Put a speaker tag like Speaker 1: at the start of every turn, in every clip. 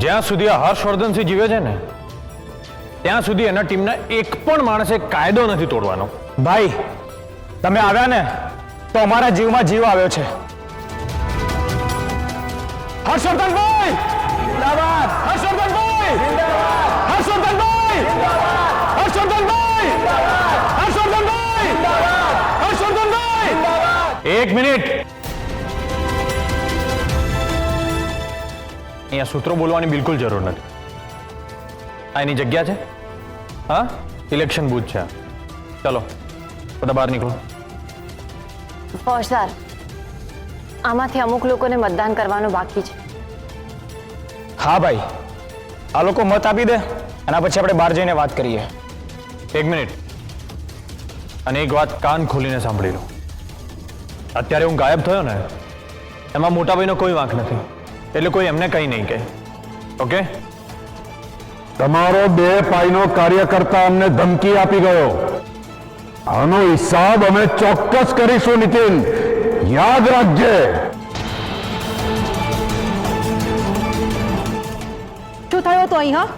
Speaker 1: જ્યાં સુધી આ હર્ષવર્ધનસિંહ જીવે છે ને ત્યાં સુધી એના ટીમના એક પણ માણસે કાયદો નથી તોડવાનો.
Speaker 2: ભાઈ તમે આવ્યા ને તો અમારા જીવમાં જીવ આવ્યો છે. હર્ષવર્ધનભાઈ જિંદાબાદ! હર્ષવર્ધનભાઈ જિંદાબાદ! હર્ષવર્ધનભાઈ જિંદાબાદ! હર્ષવર્ધનભાઈ જિંદાબાદ! હર્ષવર્ધનભાઈ જિંદાબાદ! હર્ષવર્ધનભાઈ જિંદાબાદ!
Speaker 1: એક મિનિટ. અહીંયા સૂત્રો બોલવાની બિલકુલ જરૂર નથી. આ એની જગ્યા છે? હા, ઇલેક્શન બૂથ છે. ચલો બધા બહાર નીકળો.
Speaker 3: ફોજદાર, આમાંથી અમુક લોકોને મતદાન કરવાનું બાકી છે.
Speaker 2: હા ભાઈ, આ લોકો મત આપી દે અને પછી આપણે બહાર જઈને વાત કરીએ.
Speaker 1: એક મિનિટ. અને એક વાત કાન ખોલીને સાંભળી લો. અત્યારે હું ગાયબ થયો ને એમાં મોટાભાઈનો કોઈ વાંક નથી, એટલે કોઈ એમને કંઈ નહીં કહે. ઓકે?
Speaker 4: તમારો 2 પાઈનો કાર્યકર્તા અમને ધમકી આપી ગયો. આનો હિસાબ અમે ચોક્કસ કરીશું નીતિન, યાદ રાખજે.
Speaker 5: શું થયું હતું અહીં? હા,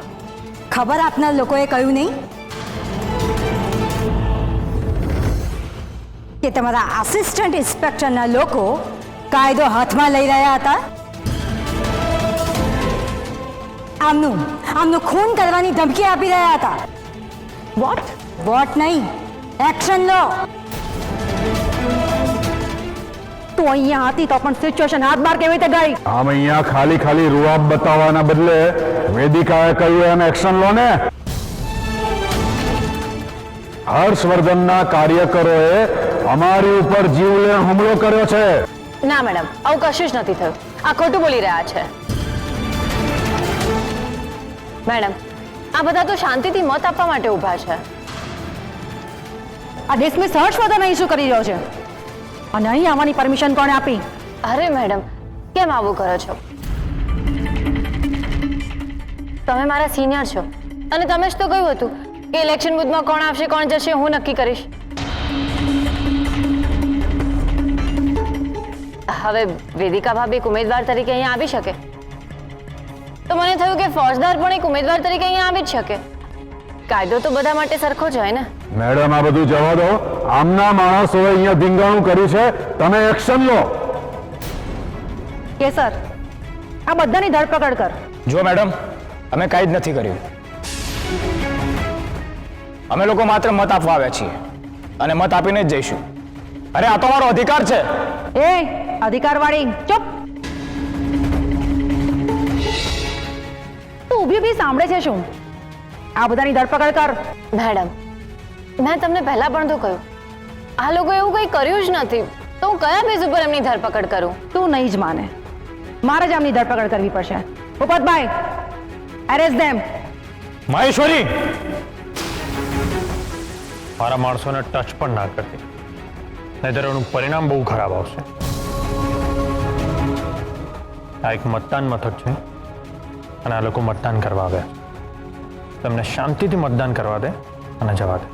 Speaker 5: ખબર આપનાર લોકોએ કહ્યું નહીં કે તમારા આસિસ્ટન્ટ ઇન્સ્પેક્ટરના લોકો કાયદો હાથમાં લઈ રહ્યા હતા? આમનું ખૂન કરવાની ધમકી આપી રહ્યા હતા. વોટ નહીં, એક્શન લો. તું અહીંયા હતી તો પણ સિચ્યુએશન હાથ બહાર કેવી રીતે ગઈ?
Speaker 4: આમ અહીંયા ખાલી રૂઆબ બતાવવાના બદલે વેદિકાએ કહ્યું એમ એક્શન લો ને. હર્ષવર્ધનના કાર્યકરોએ અમારી ઉપર જીવલેણ હુમલો કર્યો છે.
Speaker 3: ના મેડમ, આવું કશું જ નથી થયું. આ ખોટું બોલી રહ્યા છે. મેડમ, આ બધા તો શાંતિથી મત આપવા માટે ઊભા છે.
Speaker 5: આ ડિસમિસ હર્ષવર્ધન અહીં શું કરી રહ્યો છે? અને અહીં આવવાની પરમિશન કોણે આપી?
Speaker 3: અરે મેડમ, કેમ આવું કરો છો? તમે મારા સિનિયર છો અને તમે જ તો કહ્યું હતું કે ઇલેક્શન બૂથમાં કોણ આવશે કોણ જશે હું નક્કી કરીશ. હવે વેદિકા ભાભી એક ઉમેદવાર તરીકે અહીંયા આવી શકે તો મને થયું કે ફોજદાર પણ એક ઉમેદવાર તરીકે અહીંયા આવી જ શકે. કાયદો તો બધા માટે સરખો જ હોય ને.
Speaker 4: મેડમ આ બધું જવા દો. આમના માણસોએ અહીંયા ધીંગાણું કર્યું છે, તમે એક્શન લો.
Speaker 5: કે સર, આ બધાની ધરપકડ કર.
Speaker 2: જો મેડમ, અમે કાંઈ જ નથી કર્યું. અમે લોકો માત્ર મત આપવા આવ્યા છીએ અને મત આપીને જ જઈશું. અરે આ તો અમારો અધિકાર છે.
Speaker 5: એ અધિકારવાળી ચૂપ. તું ઊભી સાંભળે છે શું? આ બધાની ધરપકડ કર.
Speaker 3: મેડમ, મેં તમને પહેલા પણ તો કહ્યું આ લોકો એવું કંઈ કર્યું જ નથી તો હું કયા બેઝ ઉપર એમની ધરપકડ કરું?
Speaker 5: તું નહીં જ માને, મારે જ આમની ધરપકડ કરવી પડશે. ભૂપતભાઈ, એરેસ્ટ ધેમ.
Speaker 1: મહેશ્વરી, મારા માણસોને ટચ પણ ના કરતી, નહીંતર એનું પરિણામ બહુ ખરાબ આવશે. આ એક મતદાન મથક છે અને આ લોકો મતદાન કરવા આવ્યા. તમને શાંતિથી મતદાન કરવા દે અને જવા દે.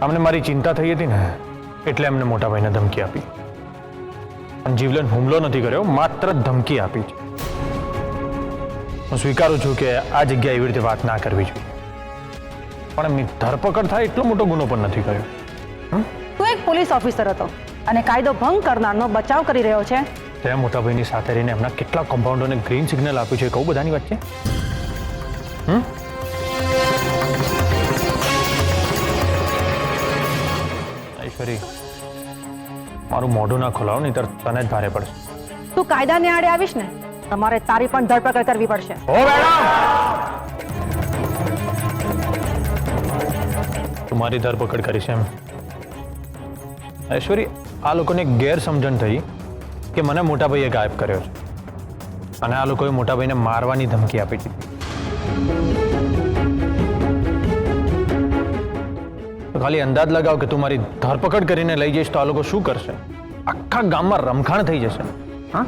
Speaker 1: અમને મારી ચિંતા થઈ હતી ને એટલે એમને મોટાભાઈને ધમકી આપી. પણ જીવલેણ હુમલો નથી કર્યો, માત્ર ધમકી આપી છે. હું સ્વીકારું છું કે આ જગ્યાએ એવી રીતે વાત ના કરવી જોઈએ, પણ એમની ધરપકડ થાય એટલો મોટો ગુનો પણ નથી કર્યો.
Speaker 5: તું એક પોલીસ ઓફિસર હતો અને કાયદો ભંગ કરનારનો બચાવ કરી રહ્યો છે.
Speaker 1: તે મોટાભાઈની સાથે રહીને એમના કેટલા કમ્પાઉન્ડરોને ગ્રીન સિગ્નલ આપ્યું છે કહું બધાની વચ્ચે. ઐશ્વરી, મારું મોઢું ના ખોલાવો નહીં તને જ ભારે પડશે.
Speaker 5: તું કાયદાને આડે આવીશ ને તમારે તારી પણ ધરપકડ કરવી પડશે.
Speaker 1: ઓ મેડમ, તમારી ધરપકડ કરી છે એમ? ઐશ્વરી, આ લોકોને ગેરસમજણ થઈ કે મને મોટાભાઈએ ગાયબ કર્યો છે અને આ લોકોએ મોટાભાઈને મારવાની ધમકી આપી હતી. ખાલી અંદાજ લગાવ કે તું મારી ધરપકડ કરીને લઈ જઈશ તો આ લોકો શું કરશે? આખા ગામમાં રમખાણ થઈ જશે. હા,